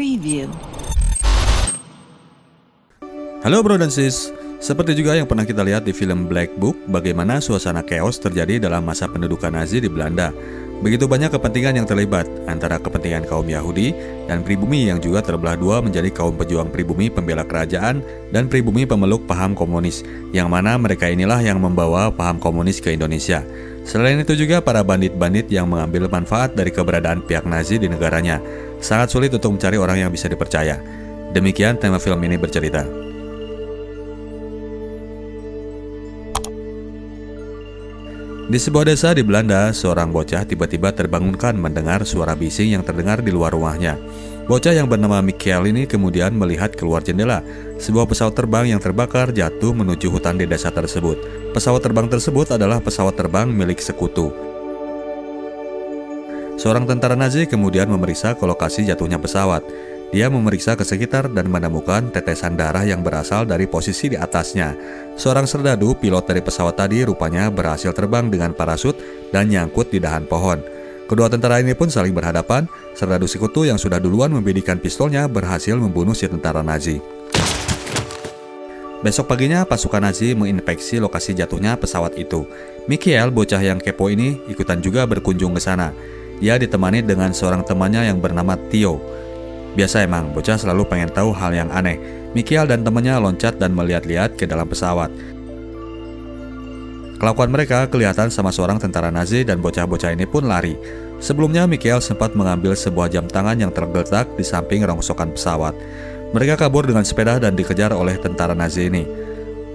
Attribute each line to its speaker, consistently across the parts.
Speaker 1: Preview.
Speaker 2: Halo bro dan sis, seperti juga yang pernah kita lihat di film Black Book, bagaimana suasana chaos terjadi dalam masa pendudukan Nazi di Belanda. Begitu banyak kepentingan yang terlibat, antara kepentingan kaum Yahudi dan pribumi yang juga terbelah dua menjadi kaum pejuang pribumi pembela kerajaan dan pribumi pemeluk paham komunis, yang mana mereka inilah yang membawa paham komunis ke Indonesia. Selain itu juga para bandit-bandit yang mengambil manfaat dari keberadaan pihak Nazi di negaranya. Sangat sulit untuk mencari orang yang bisa dipercaya. Demikian tema film ini bercerita. Di sebuah desa di Belanda, seorang bocah tiba-tiba terbangunkan mendengar suara bising yang terdengar di luar rumahnya. Bocah yang bernama Michael ini kemudian melihat keluar jendela. Sebuah pesawat terbang yang terbakar jatuh menuju hutan di desa tersebut. Pesawat terbang tersebut adalah pesawat terbang milik sekutu. Seorang tentara Nazi kemudian memeriksa ke lokasi jatuhnya pesawat. Dia memeriksa ke sekitar dan menemukan tetesan darah yang berasal dari posisi di atasnya. Seorang serdadu pilot dari pesawat tadi rupanya berhasil terbang dengan parasut dan nyangkut di dahan pohon. Kedua tentara ini pun saling berhadapan. Serdadu sekutu yang sudah duluan membidikan pistolnya berhasil membunuh si tentara Nazi. Besok paginya pasukan Nazi menginspeksi lokasi jatuhnya pesawat itu. Michael, bocah yang kepo ini, ikutan juga berkunjung ke sana. Dia ditemani dengan seorang temannya yang bernama Theo. Biasa emang, bocah selalu pengen tahu hal yang aneh. Michael dan temannya loncat dan melihat-lihat ke dalam pesawat. Kelakuan mereka kelihatan sama seorang tentara Nazi dan bocah-bocah ini pun lari. Sebelumnya Michael sempat mengambil sebuah jam tangan yang tergeletak di samping rongsokan pesawat. Mereka kabur dengan sepeda dan dikejar oleh tentara Nazi ini.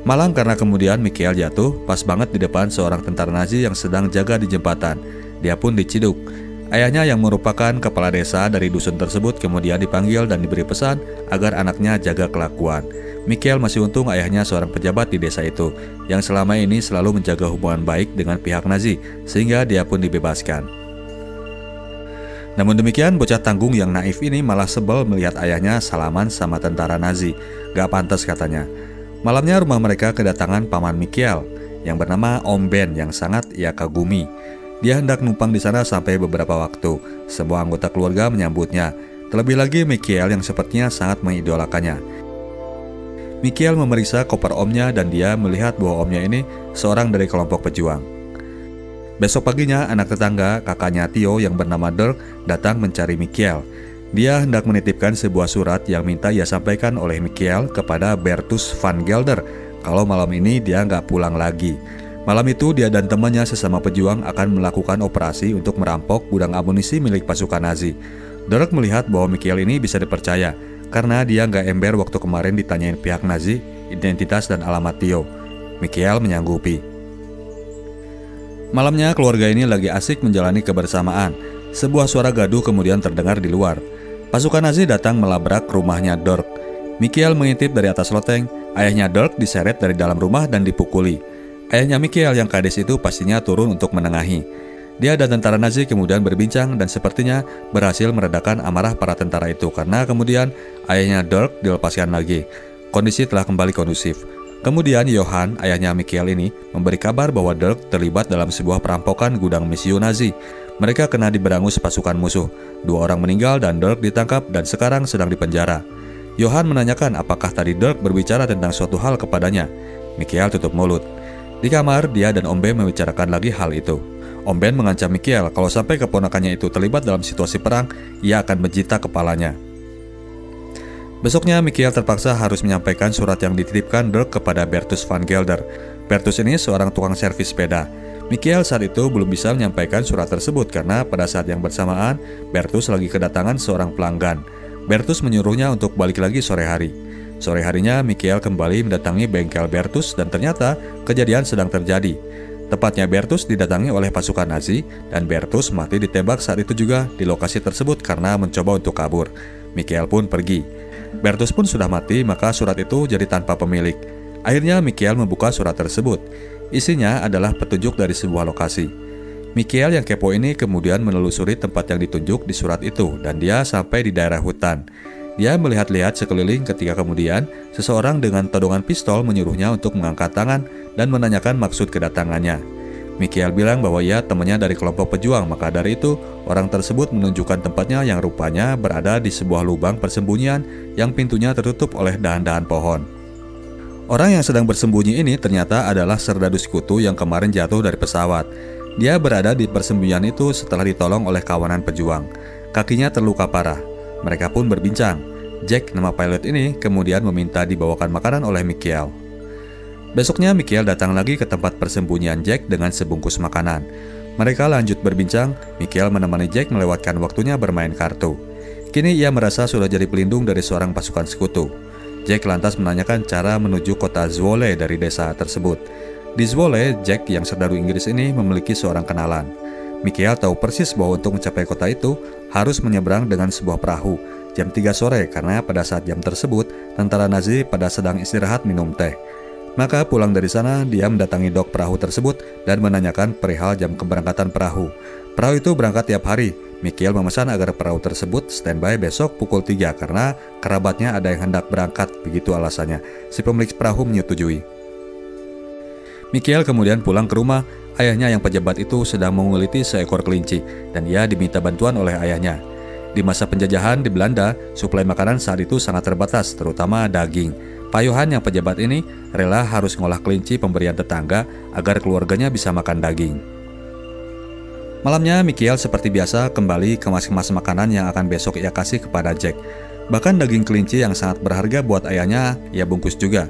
Speaker 2: Malang karena kemudian Michael jatuh pas banget di depan seorang tentara Nazi yang sedang jaga di jembatan. Dia pun diciduk. Ayahnya yang merupakan kepala desa dari dusun tersebut kemudian dipanggil dan diberi pesan agar anaknya jaga kelakuan. Michael masih untung ayahnya seorang pejabat di desa itu, yang selama ini selalu menjaga hubungan baik dengan pihak Nazi, sehingga dia pun dibebaskan. Namun demikian, bocah tanggung yang naif ini malah sebel melihat ayahnya salaman sama tentara Nazi. Gak pantas katanya. Malamnya rumah mereka kedatangan paman Michael, yang bernama Om Ben yang sangat ia kagumi. Dia hendak numpang di sana sampai beberapa waktu. Semua anggota keluarga menyambutnya. Terlebih lagi Michael yang sepertinya sangat mengidolakannya. Michael memeriksa koper omnya dan dia melihat bahwa omnya ini seorang dari kelompok pejuang. Besok paginya anak tetangga, kakaknya Theo yang bernama Dirk, datang mencari Michael. Dia hendak menitipkan sebuah surat yang minta ia sampaikan oleh Michael kepada Bertus van Gelder kalau malam ini dia nggak pulang lagi. Malam itu dia dan temannya sesama pejuang akan melakukan operasi untuk merampok gudang amunisi milik pasukan Nazi. Dirk melihat bahwa Michael ini bisa dipercaya karena dia nggak ember waktu kemarin ditanyain pihak Nazi identitas dan alamat Theo. Michael menyanggupi. Malamnya keluarga ini lagi asik menjalani kebersamaan. Sebuah suara gaduh kemudian terdengar di luar. Pasukan Nazi datang melabrak rumahnya Dirk. Michael mengintip dari atas loteng. Ayahnya Dirk diseret dari dalam rumah dan dipukuli. Ayahnya Michael yang kades itu pastinya turun untuk menengahi. Dia dan tentara Nazi kemudian berbincang dan sepertinya berhasil meredakan amarah para tentara itu karena kemudian ayahnya Dirk dilepaskan lagi. Kondisi telah kembali kondusif. Kemudian Johan, ayahnya Michael ini, memberi kabar bahwa Dirk terlibat dalam sebuah perampokan gudang misiu Nazi. Mereka kena diberangus pasukan musuh. 2 orang meninggal dan Dirk ditangkap dan sekarang sedang dipenjara. Johan menanyakan apakah tadi Dirk berbicara tentang suatu hal kepadanya. Michael tutup mulut. Di kamar, dia dan Om Ben membicarakan lagi hal itu. Om Ben mengancam Michael kalau sampai keponakannya itu terlibat dalam situasi perang, ia akan menjita kepalanya. Besoknya, Michael terpaksa harus menyampaikan surat yang dititipkan Dirk kepada Bertus van Gelder. Bertus ini seorang tukang servis sepeda. Michael saat itu belum bisa menyampaikan surat tersebut karena pada saat yang bersamaan, Bertus lagi kedatangan seorang pelanggan. Bertus menyuruhnya untuk balik lagi sore hari. Sore harinya, Michael kembali mendatangi bengkel Bertus dan ternyata kejadian sedang terjadi. Tepatnya Bertus didatangi oleh pasukan Nazi dan Bertus mati ditembak saat itu juga di lokasi tersebut karena mencoba untuk kabur. Michael pun pergi. Bertus pun sudah mati, maka surat itu jadi tanpa pemilik. Akhirnya Michael membuka surat tersebut. Isinya adalah petunjuk dari sebuah lokasi. Michael yang kepo ini kemudian menelusuri tempat yang ditunjuk di surat itu dan dia sampai di daerah hutan. Dia melihat-lihat sekeliling ketika kemudian seseorang dengan todongan pistol menyuruhnya untuk mengangkat tangan dan menanyakan maksud kedatangannya. Michael bilang bahwa ia temannya dari kelompok pejuang, maka dari itu orang tersebut menunjukkan tempatnya yang rupanya berada di sebuah lubang persembunyian yang pintunya tertutup oleh dahan-dahan pohon. Orang yang sedang bersembunyi ini ternyata adalah serdadu sekutu yang kemarin jatuh dari pesawat. Dia berada di persembunyian itu setelah ditolong oleh kawanan pejuang. Kakinya terluka parah. Mereka pun berbincang. Jack, nama pilot ini, kemudian meminta dibawakan makanan oleh Michael. Besoknya Michael datang lagi ke tempat persembunyian Jack dengan sebungkus makanan. Mereka lanjut berbincang. Michael menemani Jack melewatkan waktunya bermain kartu. Kini ia merasa sudah jadi pelindung dari seorang pasukan sekutu. Jack lantas menanyakan cara menuju kota Zwolle dari desa tersebut. Di Zwolle, Jack yang serdadu Inggris ini memiliki seorang kenalan. Michael tahu persis bahwa untuk mencapai kota itu harus menyeberang dengan sebuah perahu jam 3 sore karena pada saat jam tersebut tentara Nazi pada sedang istirahat minum teh. Maka pulang dari sana, dia mendatangi dok perahu tersebut dan menanyakan perihal jam keberangkatan perahu. Perahu itu berangkat tiap hari. Michael memesan agar perahu tersebut standby besok pukul 3 karena kerabatnya ada yang hendak berangkat, begitu alasannya. Si pemilik perahu menyetujui. Michael kemudian pulang ke rumah. Ayahnya yang pejabat itu sedang menguliti seekor kelinci dan ia diminta bantuan oleh ayahnya. Di masa penjajahan di Belanda, suplai makanan saat itu sangat terbatas, terutama daging. Payuhan yang pejabat ini rela harus ngolah kelinci pemberian tetangga agar keluarganya bisa makan daging. Malamnya, Michael seperti biasa kembali kemas-kemas makanan yang akan besok ia kasih kepada Jack. Bahkan daging kelinci yang sangat berharga buat ayahnya, ia bungkus juga.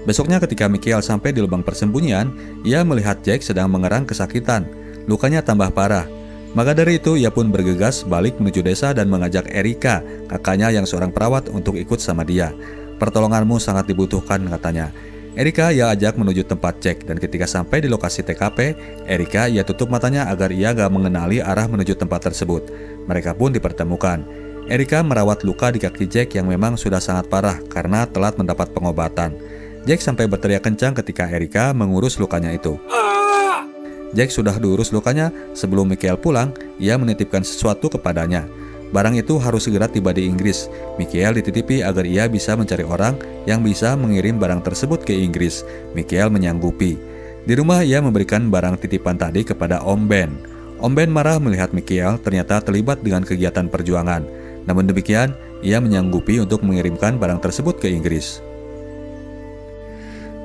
Speaker 2: Besoknya ketika Michael sampai di lubang persembunyian, ia melihat Jack sedang mengerang kesakitan. Lukanya tambah parah. Maka dari itu, ia pun bergegas balik menuju desa dan mengajak Erika, kakaknya yang seorang perawat, untuk ikut sama dia. Pertolonganmu sangat dibutuhkan, katanya. Erika ia ajak menuju tempat Jack dan ketika sampai di lokasi TKP, Erika ia tutup matanya agar ia gak mengenali arah menuju tempat tersebut. Mereka pun dipertemukan. Erika merawat luka di kaki Jack yang memang sudah sangat parah karena telat mendapat pengobatan. Jack sampai berteriak kencang ketika Erika mengurus lukanya itu. Jack sudah diurus lukanya. Sebelum Michael pulang, ia menitipkan sesuatu kepadanya. Barang itu harus segera tiba di Inggris. Michael dititipi agar ia bisa mencari orang yang bisa mengirim barang tersebut ke Inggris. Michael menyanggupi. Di rumah ia memberikan barang titipan tadi kepada Om Ben. Om Ben marah melihat Michael ternyata terlibat dengan kegiatan perjuangan. Namun demikian, ia menyanggupi untuk mengirimkan barang tersebut ke Inggris.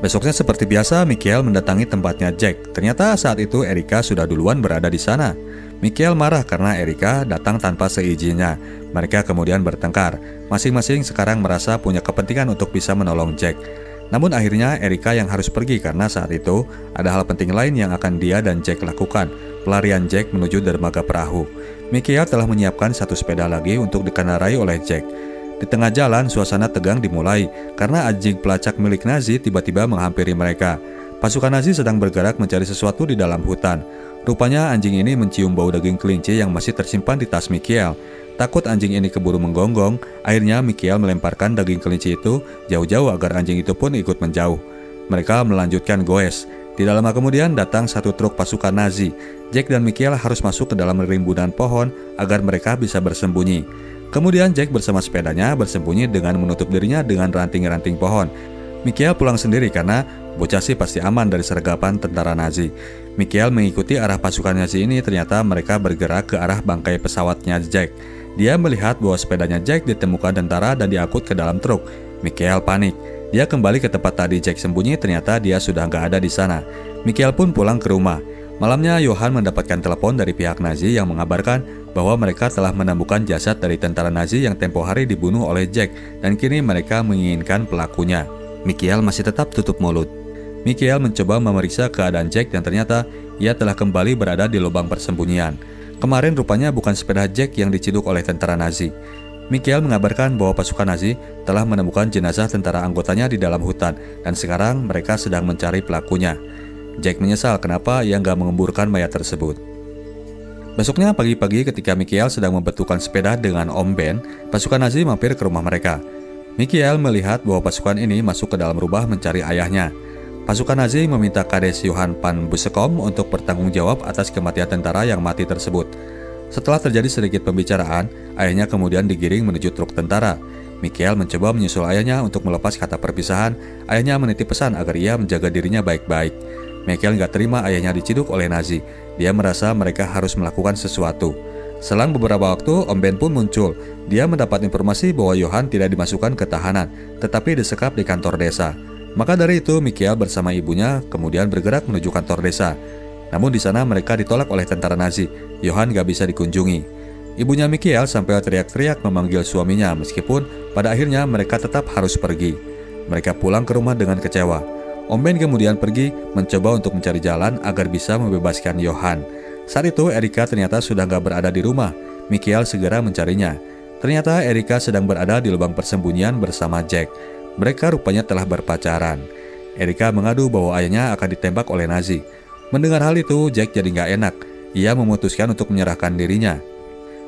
Speaker 2: Besoknya seperti biasa, Michael mendatangi tempatnya Jack. Ternyata saat itu Erika sudah duluan berada di sana. Michael marah karena Erika datang tanpa seizinnya. Mereka kemudian bertengkar. Masing-masing sekarang merasa punya kepentingan untuk bisa menolong Jack. Namun akhirnya Erika yang harus pergi karena saat itu ada hal penting lain yang akan dia dan Jack lakukan. Pelarian Jack menuju dermaga perahu. Michael telah menyiapkan satu sepeda lagi untuk dikendarai oleh Jack. Di tengah jalan, suasana tegang dimulai karena anjing pelacak milik Nazi tiba-tiba menghampiri mereka. Pasukan Nazi sedang bergerak mencari sesuatu di dalam hutan. Rupanya anjing ini mencium bau daging kelinci yang masih tersimpan di tas Michael. Takut anjing ini keburu menggonggong, akhirnya Michael melemparkan daging kelinci itu jauh-jauh agar anjing itu pun ikut menjauh. Mereka melanjutkan goes. Tidak lama kemudian datang satu truk pasukan Nazi. Jack dan Michael harus masuk ke dalam rimbunan pohon agar mereka bisa bersembunyi. Kemudian Jack bersama sepedanya bersembunyi dengan menutup dirinya dengan ranting-ranting pohon. Michael pulang sendiri karena bocah sih pasti aman dari sergapan tentara Nazi. Michael mengikuti arah pasukan Nazi ini, ternyata mereka bergerak ke arah bangkai pesawatnya Jack. Dia melihat bahwa sepedanya Jack ditemukan tentara dan diangkut ke dalam truk. Michael panik. Dia kembali ke tempat tadi Jack sembunyi, ternyata dia sudah nggak ada di sana. Michael pun pulang ke rumah. Malamnya Johan mendapatkan telepon dari pihak Nazi yang mengabarkan bahwa mereka telah menemukan jasad dari tentara Nazi yang tempo hari dibunuh oleh Jack dan kini mereka menginginkan pelakunya. Michael masih tetap tutup mulut. Michael mencoba memeriksa keadaan Jack dan ternyata ia telah kembali berada di lubang persembunyian. Kemarin rupanya bukan sepeda Jack yang diciduk oleh tentara Nazi. Michael mengabarkan bahwa pasukan Nazi telah menemukan jenazah tentara anggotanya di dalam hutan dan sekarang mereka sedang mencari pelakunya. Jack menyesal kenapa ia nggak mengemburkan mayat tersebut. Besoknya pagi-pagi ketika Michael sedang membetulkan sepeda dengan Om Ben, pasukan Nazi mampir ke rumah mereka. Michael melihat bahwa pasukan ini masuk ke dalam rubah mencari ayahnya. Pasukan Nazi meminta Kades Johan van Busekom untuk bertanggung jawab atas kematian tentara yang mati tersebut. Setelah terjadi sedikit pembicaraan, ayahnya kemudian digiring menuju truk tentara. Michael mencoba menyusul ayahnya untuk melepas kata perpisahan. Ayahnya menitip pesan agar ia menjaga dirinya baik-baik. Michael nggak terima ayahnya diciduk oleh Nazi. Dia merasa mereka harus melakukan sesuatu. Selang beberapa waktu, Om Ben pun muncul. Dia mendapat informasi bahwa Johan tidak dimasukkan ke tahanan, tetapi disekap di kantor desa. Maka dari itu, Michael bersama ibunya kemudian bergerak menuju kantor desa. Namun di sana mereka ditolak oleh tentara Nazi. Johan gak bisa dikunjungi. Ibunya Michael sampai teriak-teriak memanggil suaminya, meskipun pada akhirnya mereka tetap harus pergi. Mereka pulang ke rumah dengan kecewa. Om Ben kemudian pergi mencoba untuk mencari jalan agar bisa membebaskan Johan. Saat itu Erika ternyata sudah gak berada di rumah. Michael segera mencarinya. Ternyata Erika sedang berada di lubang persembunyian bersama Jack. Mereka rupanya telah berpacaran. Erika mengadu bahwa ayahnya akan ditembak oleh Nazi. Mendengar hal itu, Jack jadi gak enak. Ia memutuskan untuk menyerahkan dirinya.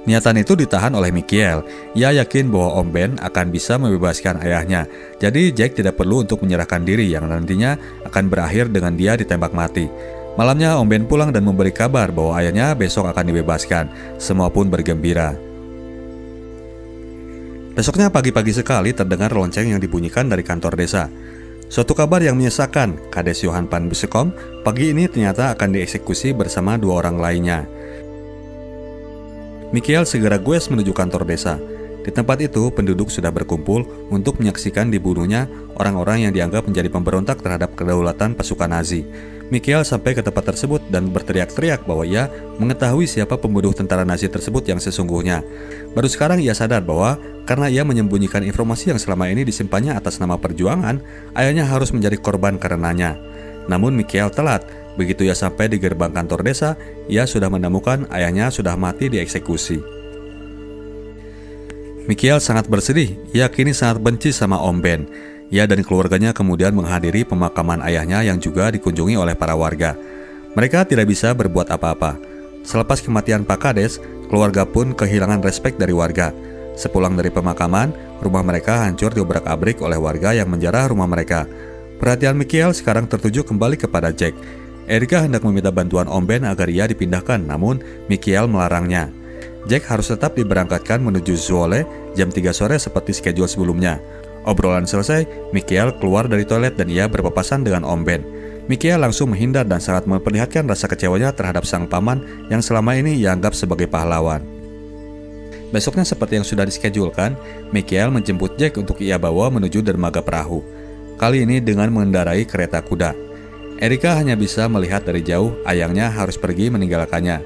Speaker 2: Niatan itu ditahan oleh Michael. Ia yakin bahwa Om Ben akan bisa membebaskan ayahnya. Jadi Jack tidak perlu untuk menyerahkan diri yang nantinya akan berakhir dengan dia ditembak mati. Malamnya Om Ben pulang dan memberi kabar bahwa ayahnya besok akan dibebaskan. Semua pun bergembira. Besoknya pagi-pagi sekali terdengar lonceng yang dibunyikan dari kantor desa. Suatu kabar yang menyesakan, Kades Johan van Busekom pagi ini ternyata akan dieksekusi bersama 2 orang lainnya. Michael segera goes menuju kantor desa. Di tempat itu, penduduk sudah berkumpul untuk menyaksikan dibunuhnya orang-orang yang dianggap menjadi pemberontak terhadap kedaulatan pasukan Nazi. Michael sampai ke tempat tersebut dan berteriak-teriak bahwa ia mengetahui siapa pembunuh tentara Nazi tersebut yang sesungguhnya. Baru sekarang ia sadar bahwa karena ia menyembunyikan informasi yang selama ini disimpannya atas nama perjuangan, ayahnya harus menjadi korban karenanya. Namun Michael telat. Begitu ia sampai di gerbang kantor desa, ia sudah menemukan ayahnya sudah mati dieksekusi. Michael sangat bersedih. Ia kini sangat benci sama Om Ben. Ia dan keluarganya kemudian menghadiri pemakaman ayahnya yang juga dikunjungi oleh para warga. Mereka tidak bisa berbuat apa-apa. Selepas kematian Pak Kades, keluarga pun kehilangan respek dari warga. Sepulang dari pemakaman, rumah mereka hancur diobrak-abrik oleh warga yang menjarah rumah mereka. Perhatian Michael sekarang tertuju kembali kepada Jack. Erika hendak meminta bantuan Om Ben agar ia dipindahkan, namun Michael melarangnya. Jack harus tetap diberangkatkan menuju Zwolle jam 3 sore seperti schedule sebelumnya. Obrolan selesai, Michael keluar dari toilet dan ia berpapasan dengan Om Ben. Michael langsung menghindar dan sangat memperlihatkan rasa kecewanya terhadap sang paman yang selama ini ia anggap sebagai pahlawan. Besoknya seperti yang sudah dischedulkan, Michael menjemput Jack untuk ia bawa menuju dermaga perahu. Kali ini dengan mengendarai kereta kuda. Erika hanya bisa melihat dari jauh ayahnya harus pergi meninggalkannya.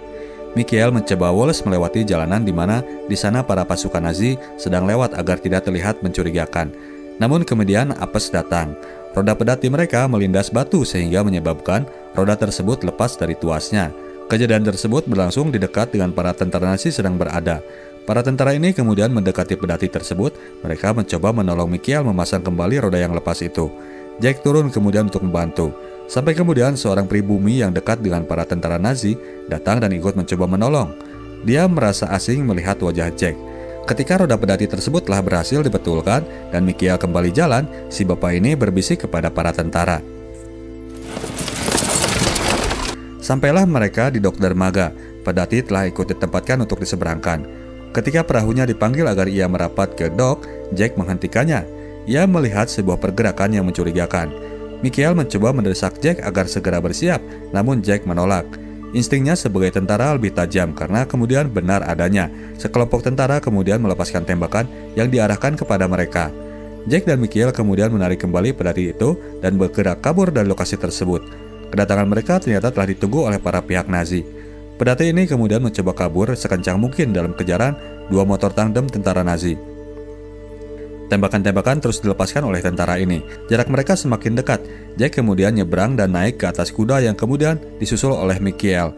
Speaker 2: Michael mencoba Wallace melewati jalanan di mana di sana para pasukan Nazi sedang lewat agar tidak terlihat mencurigakan. Namun kemudian apes datang. Roda pedati mereka melindas batu sehingga menyebabkan roda tersebut lepas dari tuasnya. Kejadian tersebut berlangsung di dekat dengan para tentara Nazi sedang berada. Para tentara ini kemudian mendekati pedati tersebut. Mereka mencoba menolong Michael memasang kembali roda yang lepas itu. Jack turun kemudian untuk membantu. Sampai kemudian seorang pribumi yang dekat dengan para tentara Nazi datang dan ikut mencoba menolong. Dia merasa asing melihat wajah Jack. Ketika roda pedati tersebut telah berhasil dibetulkan dan Michael kembali jalan, si bapak ini berbisik kepada para tentara. Sampailah mereka di dok dermaga. Pedati telah ikut ditempatkan untuk diseberangkan. Ketika perahunya dipanggil agar ia merapat ke dok, Jack menghentikannya. Ia melihat sebuah pergerakan yang mencurigakan. Michael mencoba mendesak Jack agar segera bersiap, namun Jack menolak. Instingnya sebagai tentara lebih tajam karena kemudian benar adanya. Sekelompok tentara kemudian melepaskan tembakan yang diarahkan kepada mereka. Jack dan Michael kemudian menarik kembali pedati itu dan bergerak kabur dari lokasi tersebut. Kedatangan mereka ternyata telah ditunggu oleh para pihak Nazi. Pedati ini kemudian mencoba kabur sekencang mungkin dalam kejaran 2 motor tandem tentara Nazi. Tembakan-tembakan terus dilepaskan oleh tentara ini. Jarak mereka semakin dekat. Jack kemudian nyebrang dan naik ke atas kuda yang kemudian disusul oleh Michael.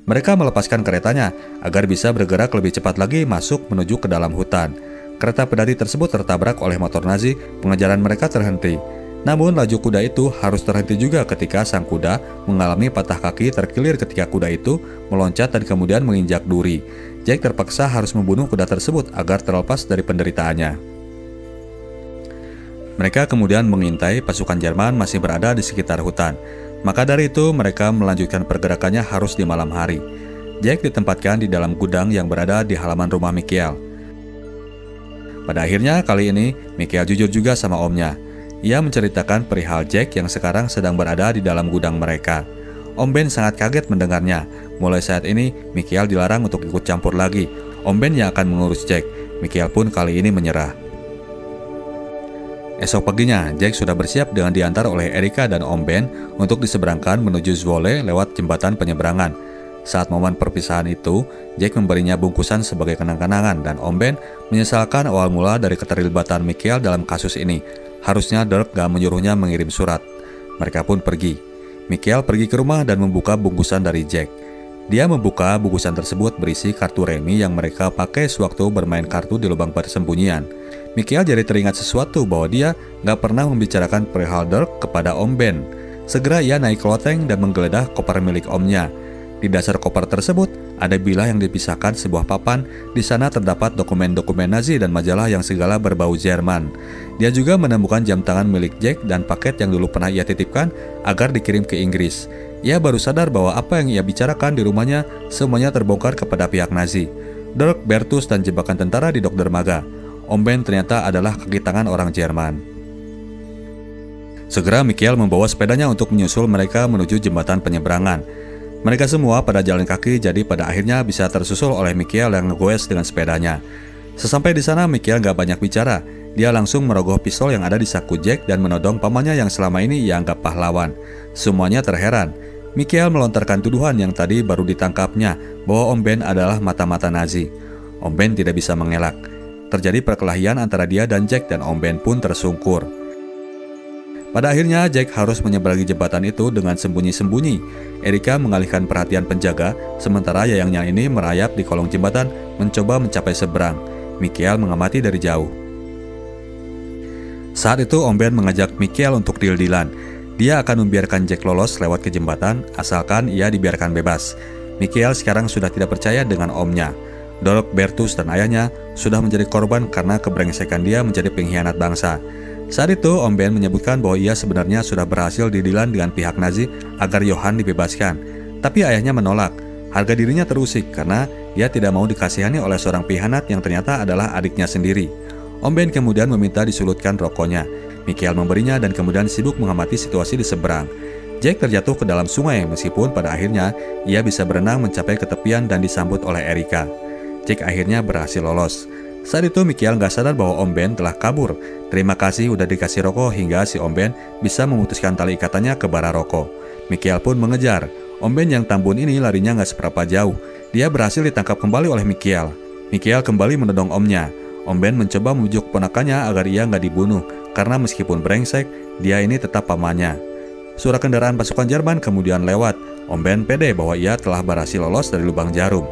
Speaker 2: Mereka melepaskan keretanya agar bisa bergerak lebih cepat lagi masuk menuju ke dalam hutan. Kereta pedati tersebut tertabrak oleh motor Nazi. Pengejaran mereka terhenti. Namun laju kuda itu harus terhenti juga ketika sang kuda mengalami patah kaki terkilir ketika kuda itu meloncat dan kemudian menginjak duri. Jack terpaksa harus membunuh kuda tersebut agar terlepas dari penderitaannya. Mereka kemudian mengintai pasukan Jerman masih berada di sekitar hutan. Maka dari itu mereka melanjutkan pergerakannya harus di malam hari. Jack ditempatkan di dalam gudang yang berada di halaman rumah Michael. Pada akhirnya kali ini Michael jujur juga sama omnya. Ia menceritakan perihal Jack yang sekarang sedang berada di dalam gudang mereka. Om Ben sangat kaget mendengarnya. Mulai saat ini, Michael dilarang untuk ikut campur lagi. Om Ben yang akan mengurus Jack. Michael pun kali ini menyerah. Esok paginya, Jack sudah bersiap dengan diantar oleh Erika dan Om Ben untuk diseberangkan menuju Zwolle lewat jembatan penyeberangan. Saat momen perpisahan itu, Jack memberinya bungkusan sebagai kenang-kenangan dan Om Ben menyesalkan awal mula dari keterlibatan Michael dalam kasus ini. Harusnya Dirk gak menyuruhnya mengirim surat. Mereka pun pergi. Michael pergi ke rumah dan membuka bungkusan dari Jack. Dia membuka bungkusan tersebut berisi kartu remi yang mereka pakai sewaktu bermain kartu di lubang persembunyian. Michael jadi teringat sesuatu bahwa dia gak pernah membicarakan perihal Dirk kepada Om Ben. Segera ia naik ke loteng dan menggeledah koper milik omnya. Di dasar koper tersebut ada bilah yang dipisahkan sebuah papan. Di sana terdapat dokumen-dokumen Nazi dan majalah yang segala berbau Jerman. Dia juga menemukan jam tangan milik Jack dan paket yang dulu pernah ia titipkan agar dikirim ke Inggris. Ia baru sadar bahwa apa yang ia bicarakan di rumahnya semuanya terbongkar kepada pihak Nazi. Dirk, Bertus, dan jebakan tentara di Dok Dermaga. Om Ben ternyata adalah kaki tangan orang Jerman. Segera Michael membawa sepedanya untuk menyusul mereka menuju jembatan penyeberangan. Mereka semua pada jalan kaki, jadi pada akhirnya bisa tersusul oleh Michael yang ngegoes dengan sepedanya. Sesampai di sana, Michael gak banyak bicara. Dia langsung merogoh pistol yang ada di saku Jack dan menodong pamannya yang selama ini ia anggap pahlawan. Semuanya terheran. Michael melontarkan tuduhan yang tadi baru ditangkapnya bahwa Om Ben adalah mata-mata Nazi. Om Ben tidak bisa mengelak. Terjadi perkelahian antara dia dan Jack dan Om Ben pun tersungkur. Pada akhirnya Jack harus menyeberangi jembatan itu dengan sembunyi-sembunyi. Erika mengalihkan perhatian penjaga, sementara yayangnya ini merayap di kolong jembatan mencoba mencapai seberang. Michael mengamati dari jauh. Saat itu Om Ben mengajak Michael untuk deal-dealan. Dia akan membiarkan Jack lolos lewat ke jembatan asalkan ia dibiarkan bebas. Michael sekarang sudah tidak percaya dengan omnya. Dirk, Bertus, dan ayahnya sudah menjadi korban karena kebrengsekan dia menjadi pengkhianat bangsa. Saat itu, Om Ben menyebutkan bahwa ia sebenarnya sudah berhasil didilan dengan pihak Nazi agar Johann dibebaskan. Tapi ayahnya menolak. Harga dirinya terusik karena dia tidak mau dikasihani oleh seorang pengkhianat yang ternyata adalah adiknya sendiri. Om Ben kemudian meminta disulutkan rokoknya. Michael memberinya dan kemudian sibuk mengamati situasi di seberang. Jack terjatuh ke dalam sungai meskipun pada akhirnya ia bisa berenang mencapai ke tepian dan disambut oleh Erika. Jack akhirnya berhasil lolos. Saat itu Michael nggak sadar bahwa Om Ben telah kabur. Terima kasih udah dikasih rokok hingga si Om Ben bisa memutuskan tali ikatannya ke bara rokok. Michael pun mengejar. Om Ben yang tambun ini larinya nggak seberapa jauh. Dia berhasil ditangkap kembali oleh Michael. Michael kembali menodong omnya. Om Ben mencoba membujuk ponakannya agar ia nggak dibunuh karena meskipun brengsek, dia ini tetap pamannya. Suara kendaraan pasukan Jerman kemudian lewat. Om Ben pede bahwa ia telah berhasil lolos dari lubang jarum.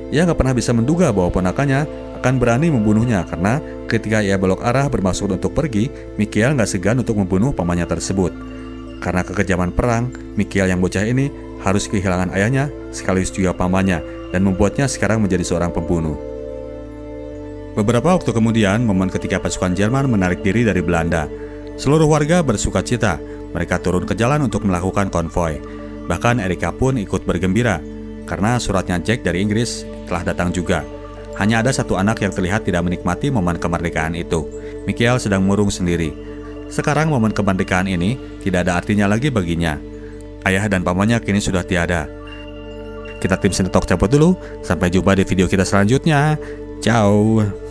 Speaker 2: Ia nggak pernah bisa menduga bahwa ponakannya akan berani membunuhnya karena ketika ia belok arah bermaksud untuk pergi, Michael nggak segan untuk membunuh pamannya tersebut. Karena kekejaman perang, Michael yang bocah ini harus kehilangan ayahnya sekaligus juga pamannya dan membuatnya sekarang menjadi seorang pembunuh. Beberapa waktu kemudian, momen ketika pasukan Jerman menarik diri dari Belanda. Seluruh warga bersuka cita. Mereka turun ke jalan untuk melakukan konvoi. Bahkan Erika pun ikut bergembira karena suratnya Jack dari Inggris telah datang juga. Hanya ada satu anak yang terlihat tidak menikmati momen kemerdekaan itu. Michael sedang murung sendiri. Sekarang momen kemerdekaan ini tidak ada artinya lagi baginya. Ayah dan pamannya kini sudah tiada. Kita tim Sinetalk cabut dulu. Sampai jumpa di video kita selanjutnya. Ciao.